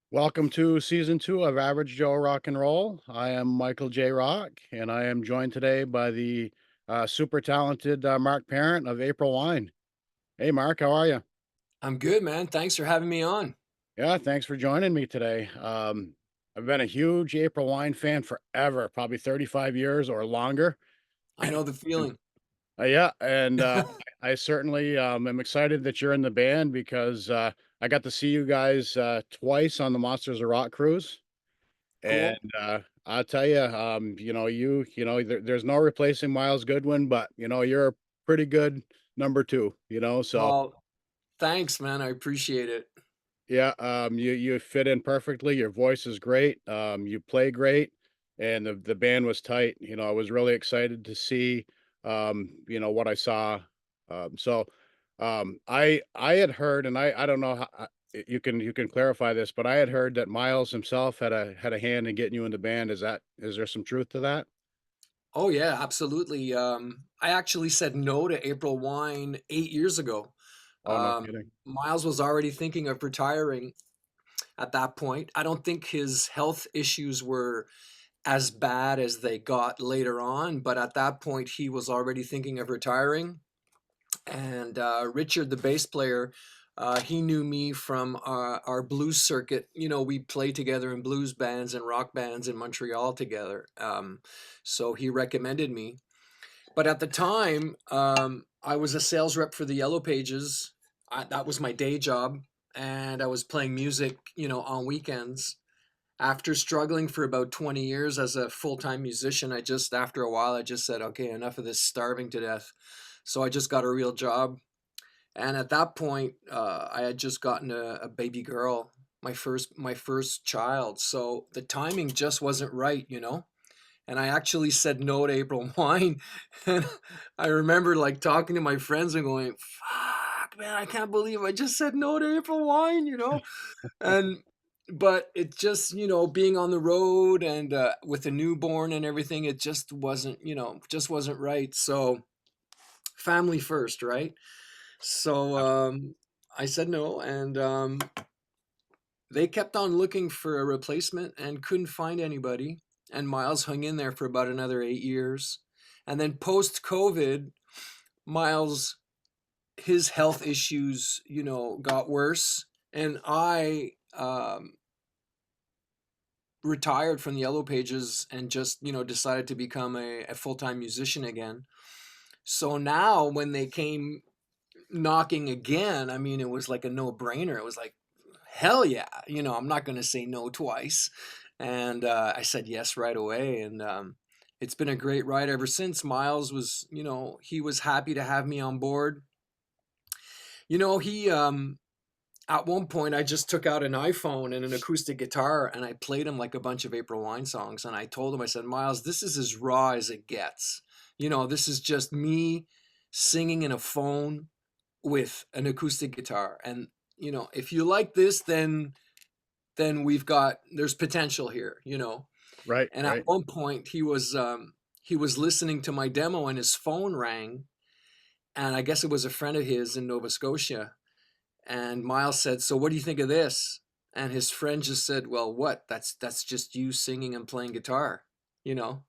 Welcome to season two of Average Joe Rock and Roll. I am Michael J. Rock, and I am joined today by the super talented Marc Parent of April Wine. Hey, Mark, how are you? I'm good, man. Thanks for having me on. Yeah, thanks for joining me today. I've been a huge April Wine fan forever, probably 35 years or longer. I know the And, feeling. yeah, and I certainly am excited that you're in the band because I got to see you guys twice on the Monsters of Rock cruise. And, Cool. I'll tell you, there's no replacing Miles Goodwin, but, you're a pretty good number 2, so, Well, thanks, man. I appreciate it. yeah, you fit in perfectly, your voice is great, you play great, and the band was tight, I was really excited to see, what I saw, so, I had heard, and I don't know how you can clarify this, but I had heard that Miles himself had a hand in getting you in the band, is there some truth to that? Oh yeah, absolutely. I actually said no to April Wine 8 years ago. Oh, no kidding. Miles was already thinking of retiring at that point. I don't think his health issues were as bad as they got later on, but at that point he was already thinking of retiring. And Richard, the bass player, he knew me from our blues circuit. You know, we played together in blues bands and rock bands in Montreal together. So he recommended me. But at the time, I was a sales rep for the Yellow Pages. That was my day job, and I was playing music, on weekends. After struggling for about 20 years as a full-time musician, after a while, I just said, okay, enough of this starving to death. So I just got a real job, and at that point, I had just gotten a baby girl, my first child. So the timing just wasn't right. And I actually said no to April Wine, and I remember like talking to my friends and going, "Fuck, man, I can't believe I just said no to April Wine." And but it just being on the road and with a newborn and everything, it just wasn't right. So family first, right? So I said no, and they kept on looking for a replacement and couldn't find anybody. And Miles hung in there for about another 8 years. And then post COVID, Miles, his health issues, got worse. And I retired from the Yellow Pages and just, decided to become a full time musician again. So now when they came knocking again, I mean, it was like a no brainer. It was like, hell yeah, I'm not going to say no twice. And I said yes right away. And it's been a great ride ever since. Miles was, he was happy to have me on board. He, at one point, I just took out an iPhone and an acoustic guitar and I played him like a bunch of April Wine songs. And I told him, I said, Miles, this is as raw as it gets. This is just me singing in a phone with an acoustic guitar. And if you like this, then there's potential here. Right, And at right. one point he was listening to my demo and his phone rang, and I guess it was a friend of his in Nova Scotia. And Miles said, "So what do you think of this?" And his friend just said, "Well, what? That's just you singing and playing guitar, you know."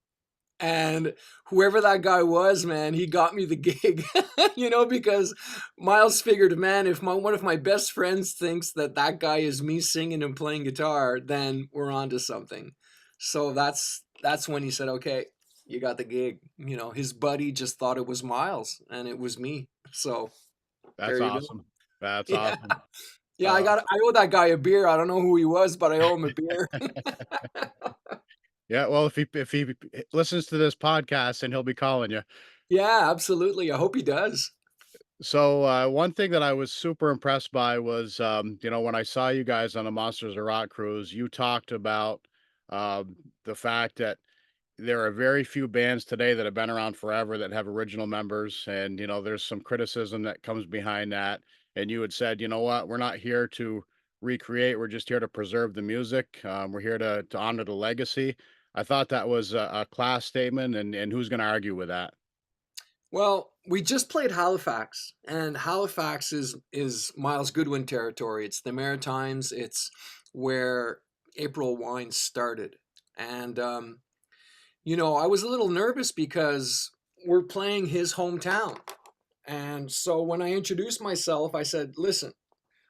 And whoever that guy was, man, he got me the gig, because Miles figured, man, if one of my best friends thinks that that guy is me singing and playing guitar, then we're on to something. So that's when he said, okay, you got the gig. His buddy just thought it was Miles and it was me. So That's there you go. awesome. That's Yeah. awesome. Yeah, Uh, I owe that guy a beer. I don't know who he was, but I owe him a beer. yeah, well, if he listens to this podcast, and he'll be calling you. Yeah, absolutely. I hope he does. So, one thing that I was super impressed by was, when I saw you guys on the Monsters of Rock cruise, you talked about, the fact that there are very few bands today that have been around forever that have original members, and, there's some criticism that comes behind that, and you had said, "You know what? We're not here to recreate, we're just here to preserve the music, we're here to honor the legacy." I thought that was a class statement, and who's gonna argue with that? Well, we just played Halifax, and Halifax is Miles Goodwin territory. It's the Maritimes. It's where April Wine started. And, I was a little nervous because we're playing his hometown. And so when I introduced myself, I said, listen,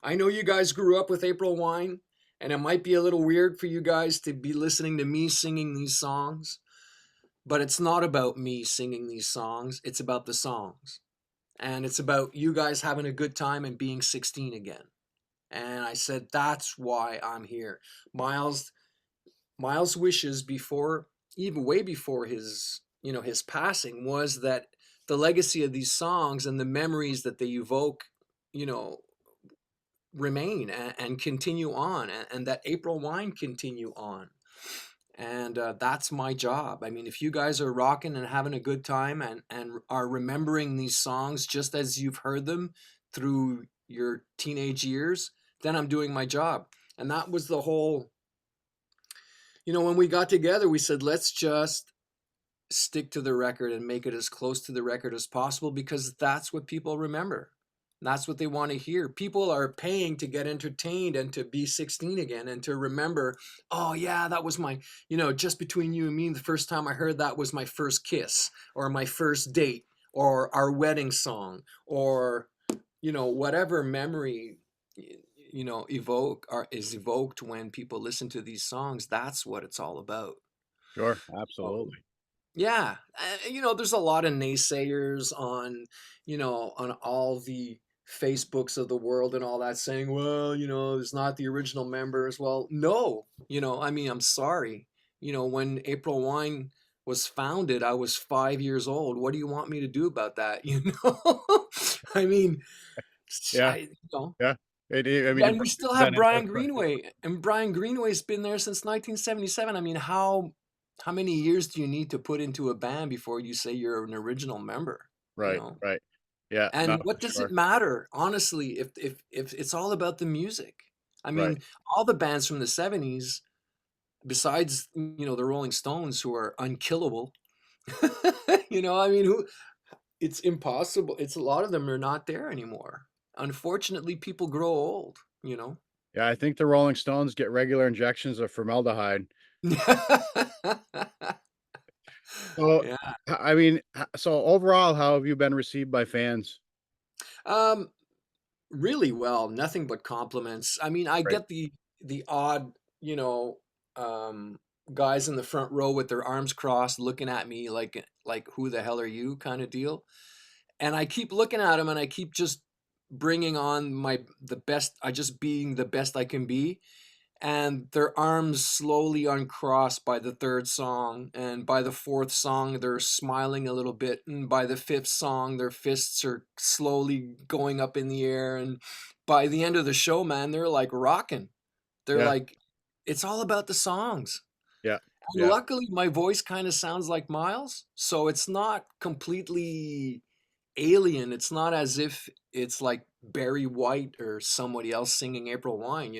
I know you guys grew up with April Wine, and it might be a little weird for you guys to be listening to me singing these songs, but it's not about me singing these songs. It's about the songs. And it's about you guys having a good time and being 16 again. And I said, that's why I'm here. Miles, Miles' wishes before, even way before his passing, was that the legacy of these songs and the memories that they evoke, you know, remain and continue on, and that April Wine continue on. And that's my job. I mean, if you guys are rocking and having a good time and are remembering these songs just as you've heard them through your teenage years, then I'm doing my job. And that was the whole, when we got together, we said, let's just stick to the record and make it as close to the record as possible because that's what people remember. That's what they want to hear. People are paying to get entertained and to be 16 again and to remember, oh, yeah, that was my, just between you and me, the first time I heard that was my first kiss or my first date or our wedding song or, whatever memory, evoke or is evoked when people listen to these songs. That's what it's all about. Sure, Um, absolutely. yeah, there's a lot of naysayers on all the Facebooks of the world and all that saying, well, it's not the original members. Well, no, I mean, I'm sorry. When April Wine was founded, I was 5 years old. What do you want me to do about that? I mean, Yeah, I, you know, yeah. I mean, it and we still been have in Brian effect. Greenway, and Brian Greenway's been there since 1977. I mean, how many years do you need to put into a band before you say you're an original member? You Right, know, right. Yeah, no, and what for does it sure. matter, honestly, if it's all about the music? I Right. mean, all the bands from the 70s, besides the Rolling Stones, who are unkillable, I mean, who it's impossible. It's a lot of them are not there anymore. Unfortunately, people grow old. Yeah, I think the Rolling Stones get regular injections of formaldehyde. So, Yeah. I mean, so overall, how have you been received by fans? Um, Really well, nothing but compliments. I mean, I Right. get the odd, you know, um, guys in the front row with their arms crossed looking at me like who the hell are you kind of deal. And I keep looking at them and I keep just bringing on the best, I just being the best I can be, and their arms slowly uncross by the third song, and by the fourth song they're smiling a little bit, and by the fifth song their fists are slowly going up in the air, and by the end of the show, man, they're like rocking. They're Yeah, like, it's all about the songs. yeah, And yeah, luckily my voice kind of sounds like Miles, so it's not completely alien. It's not as if it's like Barry White or somebody else singing April Wine.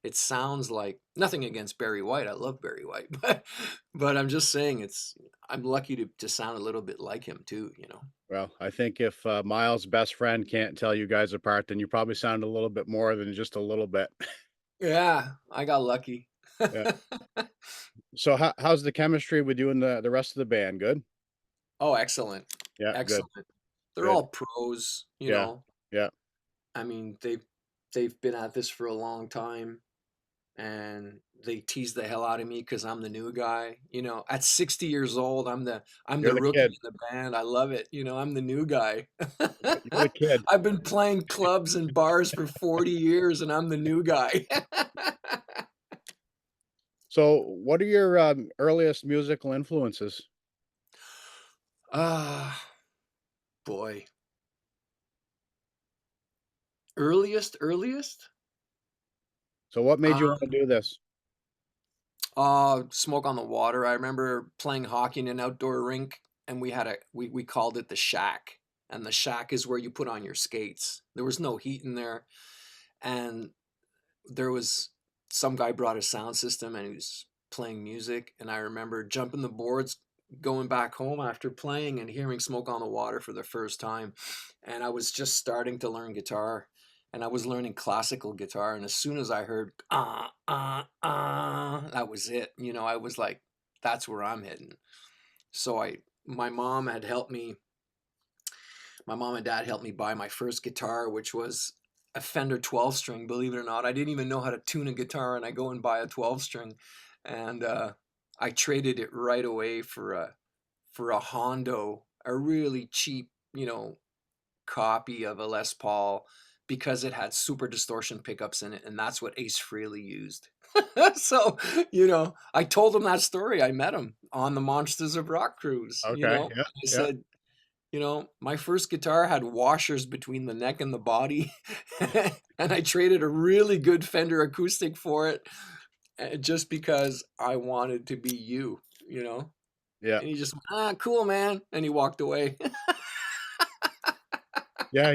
It sounds like, nothing against Barry White. I love Barry White, but I'm just saying I'm lucky to sound a little bit like him too. well, I think if, Miles' best friend can't tell you guys apart, then you probably sound a little bit more than just a little bit. Yeah, I got lucky. Yeah. So how's the chemistry with you and the rest of the band? Good? Oh, excellent. Yeah, good, Excellent. They're good. all pros. Yeah, yeah. I mean, they've been at this for a long time, and they tease the hell out of me because I'm the new guy. At 60 years old, I'm You're the the rookie kid. in the band. I love it. I'm the new guy. You're the kid. I've been playing clubs and bars for 40 years, and I'm the new guy. So, what are your, earliest musical influences? Ah, boy. Earliest? So what made you Uh, wanna do this? Smoke on the Water. I remember playing hockey in an outdoor rink, and we called it the shack. And the shack is where you put on your skates. There was no heat in there, and there was some guy brought a sound system and he was playing music. And I remember jumping the boards, going back home after playing and hearing Smoke on the Water for the first time. And I was just starting to learn guitar, and I was learning classical guitar, and as soon as I heard, that was it, I was like, "That's where I'm heading." So I my mom had helped me my mom and dad helped me buy my first guitar, which was a Fender 12 string, believe it or not. I didn't even know how to tune a guitar, and I go and buy a 12 string, and I traded it right away for a Hondo, a really cheap, copy of a Les Paul because it had super distortion pickups in it, and that's what Ace Frehley used. So, I told him that story. I met him on the Monsters of Rock cruise. Okay. Yeah. I Yeah. said, my first guitar had washers between the neck and the body, and I traded a really good Fender acoustic for it, just because I wanted to be you, you know? Yeah. And he just, cool, man. And he walked away. Yeah.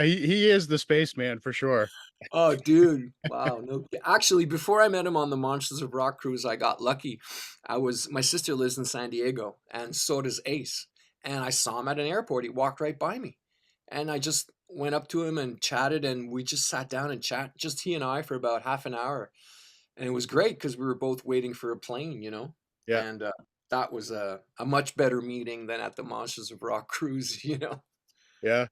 He is the spaceman for sure. Oh, dude. Wow. No, actually, before I met him on the Monsters of Rock cruise, I got lucky. My sister lives in San Diego, and so does Ace. And I saw him at an airport. He walked right by me. And I just went up to him and chatted, and we just sat down and chat, just he and I, for about half an hour. And it was great because we were both waiting for a plane. Yeah. And that was a much better meeting than at the Monsters of Rock cruise. Yeah.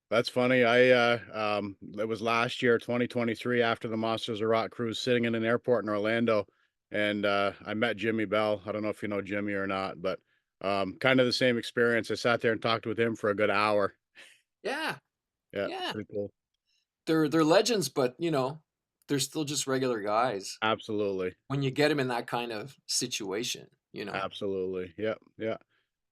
That's funny. It was last year, 2023, after the Monsters of Rock cruise, sitting in an airport in Orlando, and I met Jimmy Bell. I don't know if you know Jimmy or not, but kind of the same experience. I sat there and talked with him for a good hour. Yeah. Yeah, Yeah. pretty cool. They're legends, but, they're still just regular guys Absolutely, when you get them in that kind of situation. absolutely. Yeah, yeah.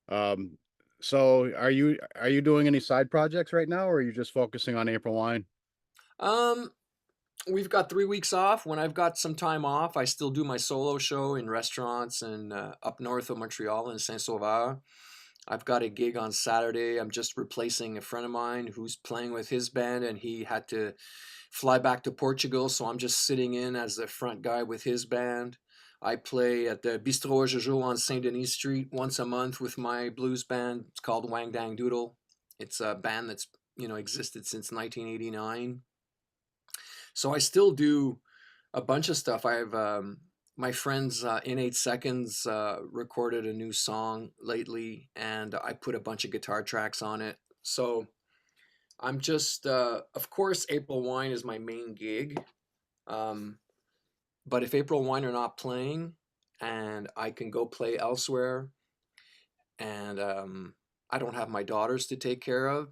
Um, so are you doing any side projects right now, or are you just focusing on April Wine? Um, we've got 3 weeks off. When I've got some time off, I still do my solo show in restaurants and, up north of Montreal in Saint-Sauveur. I've got a gig on Saturday. I'm just replacing a friend of mine who's playing with his band, and he had to fly back to Portugal, so I'm just sitting in as the front guy with his band. I play at the Bistrot Jojo on Saint Denis Street once a month with my blues band. It's called Wang Dang Doodle. It's a band that's existed since 1989. So I still do a bunch of stuff. I have my friends in 8 seconds recorded a new song lately, and I put a bunch of guitar tracks on it. So I'm just, of course, April Wine is my main gig. Um, but if April Wine are not playing and I can go play elsewhere, and I don't have my daughters to take care of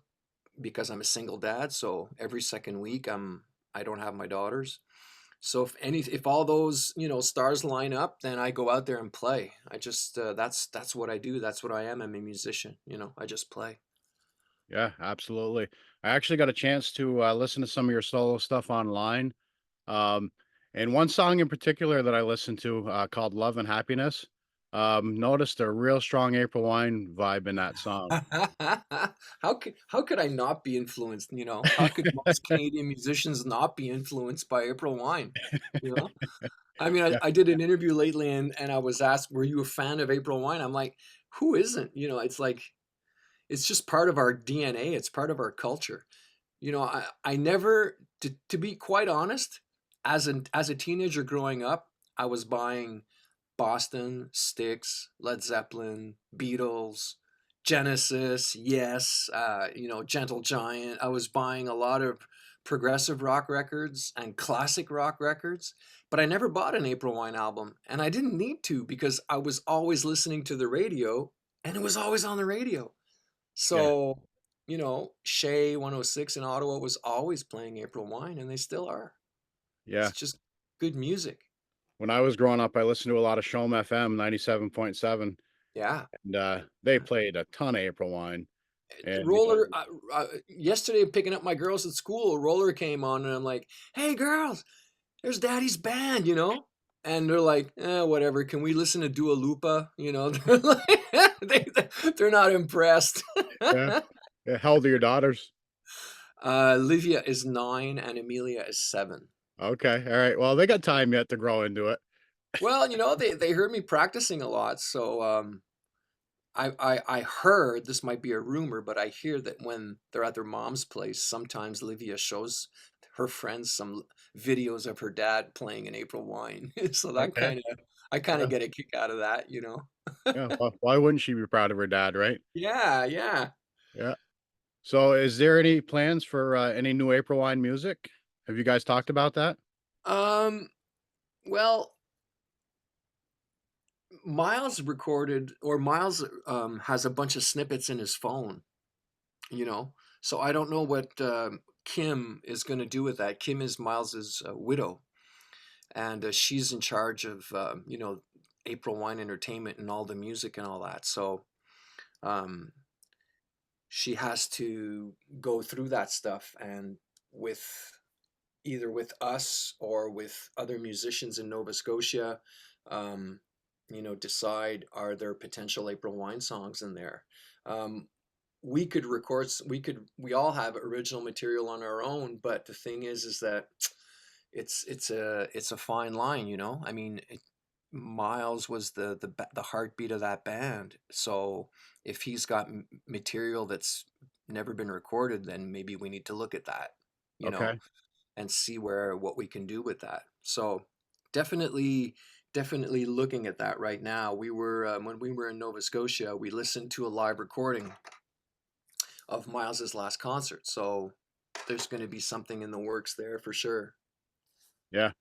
because I'm a single dad, so every second week I don't have my daughters. So if all those stars line up, then I go out there and play. I just that's what I do. That's what I am. I'm a musician. I just play. Yeah, absolutely. I actually got a chance to listen to some of your solo stuff online. Um, and one song in particular that I listened to called Love and Happiness. Noticed a real strong April Wine vibe in that song. How could I not be influenced? How could most Canadian musicians not be influenced by April Wine? You know, I mean, I, Yeah, I did an interview lately, and I was asked, "Were you a fan of April Wine?" I'm like, "Who isn't?" It's like it's just part of our DNA. It's part of our culture. I never, to be quite honest, as a teenager growing up, I was buying Boston, Styx, Led Zeppelin, Beatles, Genesis, Yes, Gentle Giant. I was buying a lot of progressive rock records and classic rock records, but I never bought an April Wine album, and I didn't need to because I was always listening to the radio, and it was always on the radio. yeah, So, Shea 106 in Ottawa was always playing April Wine, and they still are. It's yeah. just good music. When I was growing up, I listened to a lot of Shom FM 97.7, Yeah. and they played a ton of April Wine. And Roller, yesterday picking up my girls at school, Roller came on, and I'm like, "Hey, girls, there's Daddy's band." And they're like, whatever. Can we listen to Dua Lipa? They're like, they're not impressed. yeah, yeah. How old are your daughters? Livia is 9 and Amelia is 7. Okay, all right. Well, they got time yet to grow into it. Well, they heard me practicing a lot, so I heard, this might be a rumor, but I hear that when they're at their mom's place, sometimes Livia shows her friends some videos of her dad playing an April Wine. So that Okay. I kinda Yeah. get a kick out of that, you know? Yeah. Why wouldn't she be proud of her dad, right? Yeah, yeah. Yeah. So, is there any plans for, any new April Wine music? Have you guys talked about that? Um, well, Miles recorded or Miles, has a bunch of snippets in his phone, you know? So I don't know what, Kim is gonna do with that. Kim is Miles's, widow, and, she's in charge of, April Wine Entertainment and all the music and all that, so, um, she has to go through that stuff and with either with us or with other musicians in Nova Scotia, um, decide are there potential April Wine songs in there. Um, we could record, we all have original material on our own, but the thing is that it's a fine line, you know. I mean, Miles was the heartbeat of that band, so if he's got material that's never been recorded, then maybe we need to look at that, you know, Okay. and see where what we can do with that. So definitely looking at that right now. We were when we were in Nova Scotia, we listened to a live recording of Miles's last concert. So there's going to be something in the works there for sure. Yeah.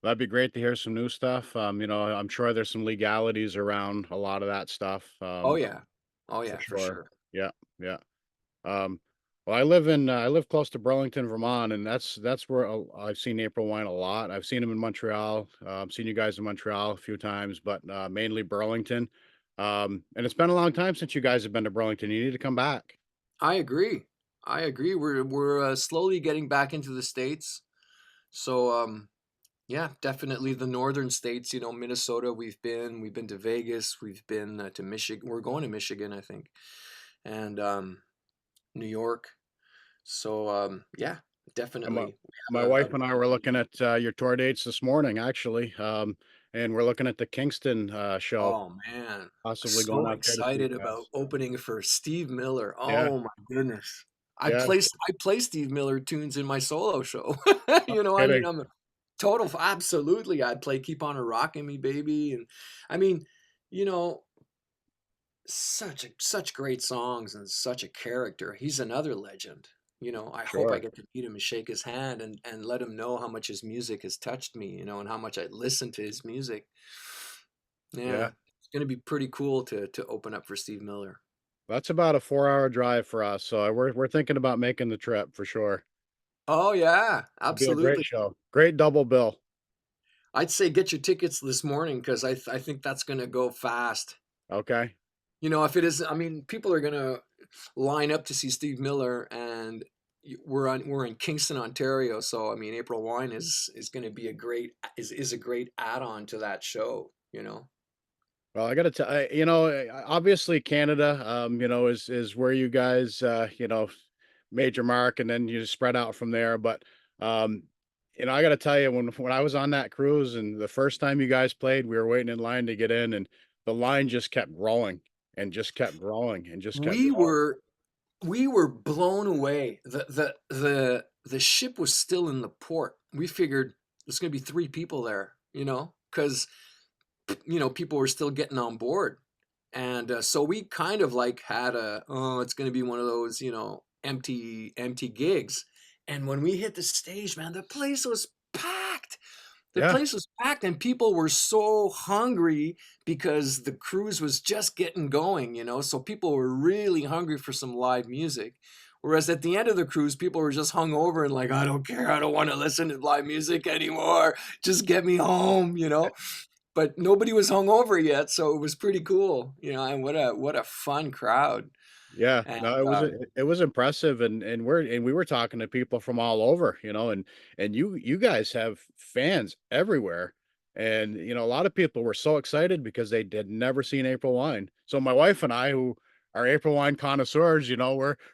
That'd be great to hear some new stuff. I'm sure there's some legalities around a lot of that stuff, Oh yeah. Oh for yeah, for sure. sure. Yeah, yeah. Um, well, I live close to Burlington, Vermont, and that's where I've seen April Wine a lot. I've seen them in Montreal. Seen you guys in Montreal a few times, but mainly Burlington. And it's been a long time since you guys have been to Burlington. You need to come back. I agree. I agree. We're slowly getting back into the states. So yeah, definitely the northern states, Minnesota, we've been to Vegas, we've been to Michigan. We're going to Michigan, I think. And New York. So yeah, And definitely. We my have wife and I were looking at your tour dates this morning, actually, and we're looking at the Kingston show, oh man, possibly going so out there to see you excited about guys. opening for Steve Miller. Yeah, Oh my goodness. yeah, I play Steve Miller tunes in my solo show. no I mean, kidding. I'm a total absolutely. I'd play Keep On a Rockin' Me Baby, and I mean, you know, such great songs and such a character. He's another legend. I hope I Sure. get to meet him and shake his hand and let him know how much his music has touched me, and how much I listen to his music. Yeah. Yeah, it's gonna be pretty cool to open up for Steve Miller. That's about a 4-hour drive for us, so we're thinking about making the trip for sure. Oh yeah, It'll be a great absolutely. show. Great double bill. I'd say get your tickets this morning because I think that's gonna go fast. Okay. If it is, I mean, people are gonna line up to see Steve Miller, and we're in Kingston, Ontario. So I mean, April Wine is going to be a great add-on to that show. Well, I gotta tell obviously Canada, is where you guys, made your mark, and then you just spread out from there. But um, I gotta tell you, when I was on that cruise, and the first time you guys played, we were waiting in line to get in, and the line just kept growing and just kept growing and just kept We growing. were we were blown away. The ship was still in the port. We figured there's going to be three people there. Because people were still getting on board. And so we kind of like had it's going to be one of those, empty gigs. And when we hit the stage, man, the place was packed. The Yeah, place was packed, and people were so hungry because the cruise was just getting going, so people were really hungry for some live music. Whereas at the end of the cruise, people were just hung over and like, I don't care, I don't want to listen to live music anymore. Just get me home. But nobody was hung over yet, so it was pretty cool, and what a fun crowd. yeah. And No, it was impressive, and we were talking to people from all over, and you guys have fans everywhere, and a lot of people were so excited because they did never seen April Wine. So my wife and I, who are April Wine connoisseurs,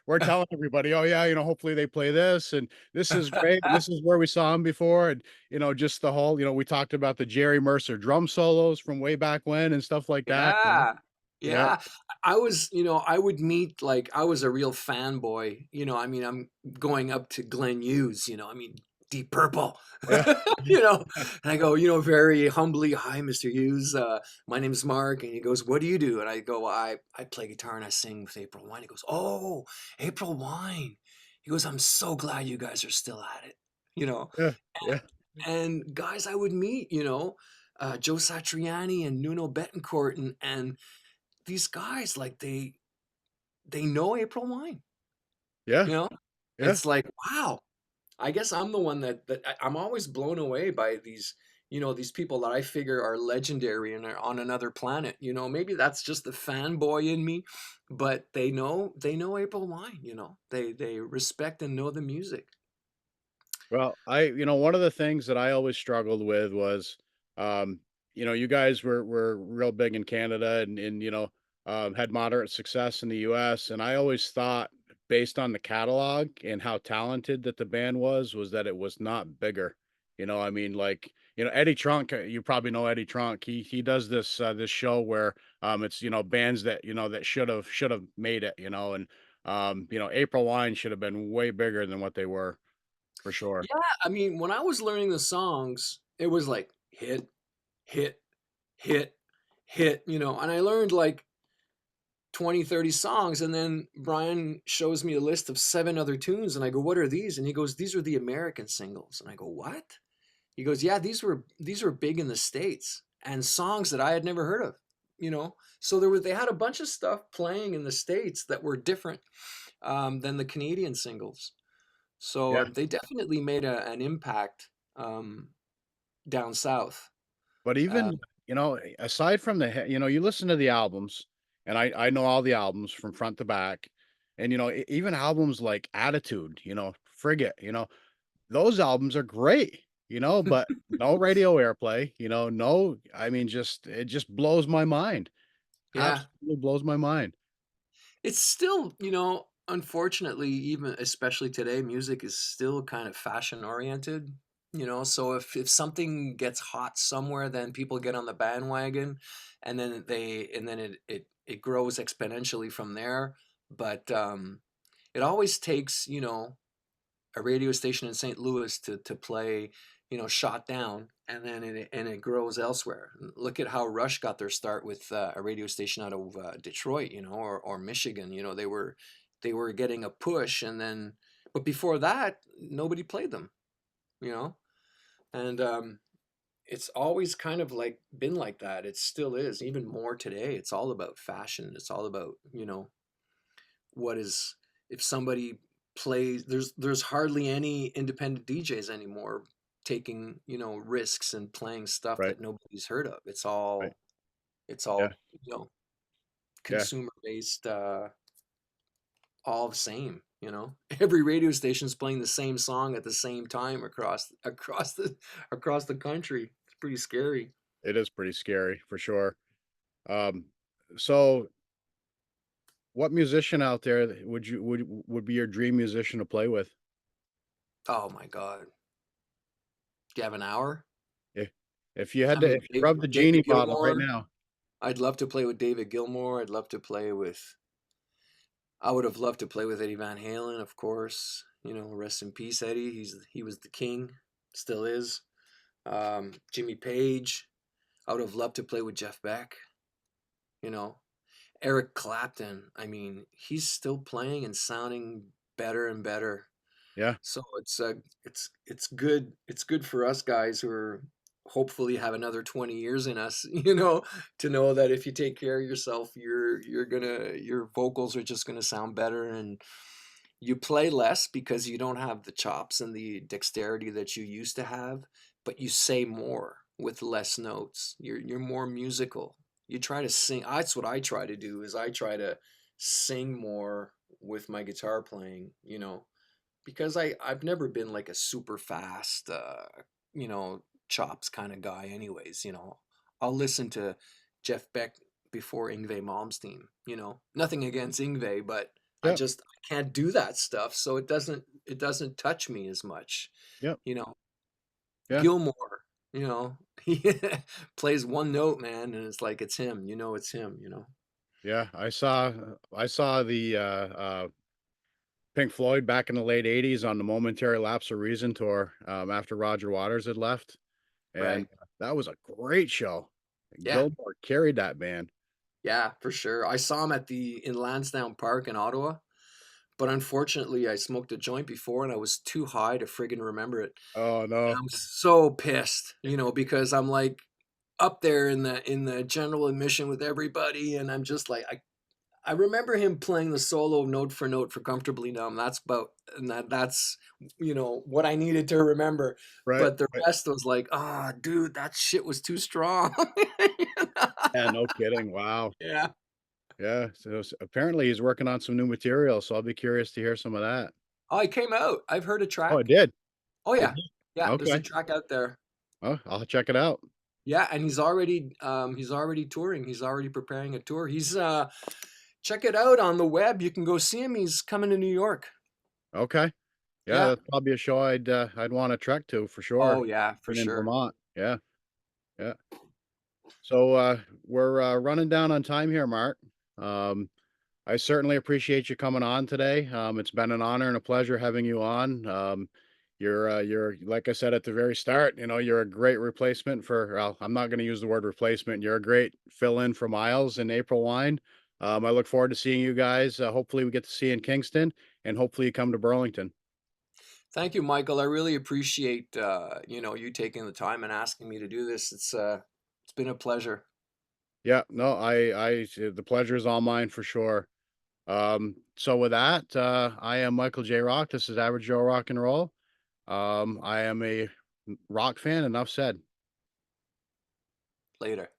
we're telling everybody, oh yeah, hopefully they play this, and this is great, and this is where we saw them before, and just the whole, we talked about the Jerry Mercer drum solos from way back when and stuff like that. yeah. Yep. Yeah, I was, I would meet like I was a real fanboy. I mean, I'm going up to Glenn Hughes. I mean, Deep Purple. Yeah. And I go, very humbly, "Hi, Mr. Hughes. My name's Mark." And he goes, "What do you do?" And I go, "I play guitar and I sing with April Wine." He goes, "Oh, April Wine." He goes, "I'm so glad you guys are still at it." You know, Yeah. Yeah. and guys I would meet, Joe Satriani and Nuno Bettencourt, and these guys, like, they know April Wine, Yeah. you know? Yeah. It's like, wow, I guess I'm the one that I'm always blown away by these, these people that I figure are legendary and are on another planet. Maybe that's just the fanboy in me, but they know April Wine, They respect and know the music. Well, one of the things that I always struggled with was, um, you guys were real big in Canada and had moderate success in the US. And I always thought, based on the catalog and how talented that the band was that it was not bigger. I mean, like, Eddie Trunk, you probably know Eddie Trunk. He does this show where it's bands that that should have made it, and April Wine should have been way bigger than what they were for sure. Yeah, I mean, when I was learning the songs, it was like hit, hit, hit, hit, and I learned like 20, 30 songs. And then Brian shows me a list of seven other tunes. And I go, "What are these?" And he goes, "These are the American singles." And I go, "What?" He goes, "Yeah, these were big in the States and songs that I had never heard of, So they had a bunch of stuff playing in the States that were different than the Canadian singles. So Yeah. they definitely made an impact down south. But Uh, even, aside from you listen to the albums, and I know all the albums from front to back, and, even albums like Attitude, Frigate, those albums are great, but no radio airplay, no, I mean, it just blows my mind. yeah, Absolutely blows my mind. it's still, unfortunately, even especially today, music is still kind of fashion oriented. So if something gets hot somewhere, then people get on the bandwagon, and then it grows exponentially from there. But it always takes, a radio station in St. Louis to play, "Shot Down," and then it grows elsewhere. Look at how Rush got their start with a radio station out of Detroit, or Michigan. They were getting a push, and then but before that, nobody played them, you know, and it's always kind of like been like that. It still is, even more today. It's all about fashion. It's all about, what is if somebody plays there's hardly any independent DJs anymore taking, risks and playing stuff Right, that nobody's heard of. It's right. all it's Yeah, all, yeah. consumer based, all the same, every radio station is playing the same song at the same time across the country. It's pretty scary. It is pretty scary for sure. Um, so what musician out there would be your dream musician to play with? Oh my god, do you have an hour? If if you had I to mean, if you rubbed the David genie bottle right Gilmour. now. I'd love to play with David Gilmour. I would have loved to play with Eddie Van Halen, of course. Rest in peace, Eddie. He was the king, still is. Jimmy Page. I would have loved to play with Jeff Beck. You know, Eric Clapton. I mean, he's still playing and sounding better and better. Yeah, So it's good. It's good for us guys who are hopefully have another 20 years in us, to know that if you take care of yourself, your vocals are just gonna sound better, and you play less because you don't have the chops and the dexterity that you used to have, but you say more with less notes. You're more musical. You try to sing. That's what I try to do is I try to sing more with my guitar playing, because I've never been like a super fast chops kind of guy anyways. I'll listen to Jeff Beck before Yngwie Malmsteen. Nothing against Yngwie, but I yep, just I can't do that stuff, so it doesn't touch me as much. yep, you know yeah, Gilmore, he plays one note, man, and it's like it's him. It's him. Yeah, I saw the, Pink Floyd back in the late '80s on the Momentary Lapse of Reason tour, after Roger Waters had left, and Right. that was a great show. Yeah. Gilmore carried that band. Yeah, for sure. I saw him at the in Lansdowne Park in Ottawa, but unfortunately, I smoked a joint before and I was too high to friggin' remember it. Oh, And no. I'm so pissed, because I'm, like, up there in the general admission with everybody, and I'm just like, I remember him playing the solo note for Comfortably Numb. That's, what I needed to remember, Right, but the right. rest was like, "Ah, dude, that shit was too strong." Yeah, no kidding, wow. Yeah. Yeah, so apparently he's working on some new material, so I'll be curious to hear some of that. Oh, it came out. I've heard a Oh, it track. did? Oh, It yeah. did? Yeah, there's a Okay. track out there. Oh, I'll check it out. Yeah, and he's already touring. He's already preparing a tour. Check it out on the web. You can go see him. He's coming to New York. Okay. Yeah, Yeah. that's probably a show I'd wanna trek to for sure, Oh, yeah, for being in sure. Vermont. Yeah, yeah. So, we're, running down on time here, Mark. Um, I certainly appreciate you coming on today. It's been an honor and a pleasure having you on. You're like I said at the very start, you're a great replacement for, well, I'm not going to use the word replacement. You're a great fill in for Miles and April Wine. I look forward to seeing you guys. Hopefully, we get to see you in Kingston, and hopefully, you come to Burlington. Thank you, Michael. I really appreciate, you taking the time and asking me to do this. It's been a pleasure. Yeah, no, the pleasure is all mine for sure. So with that, I am Michael J. Rock. This is Average Joe Rock and Roll. I am a rock fan. Enough said. Later.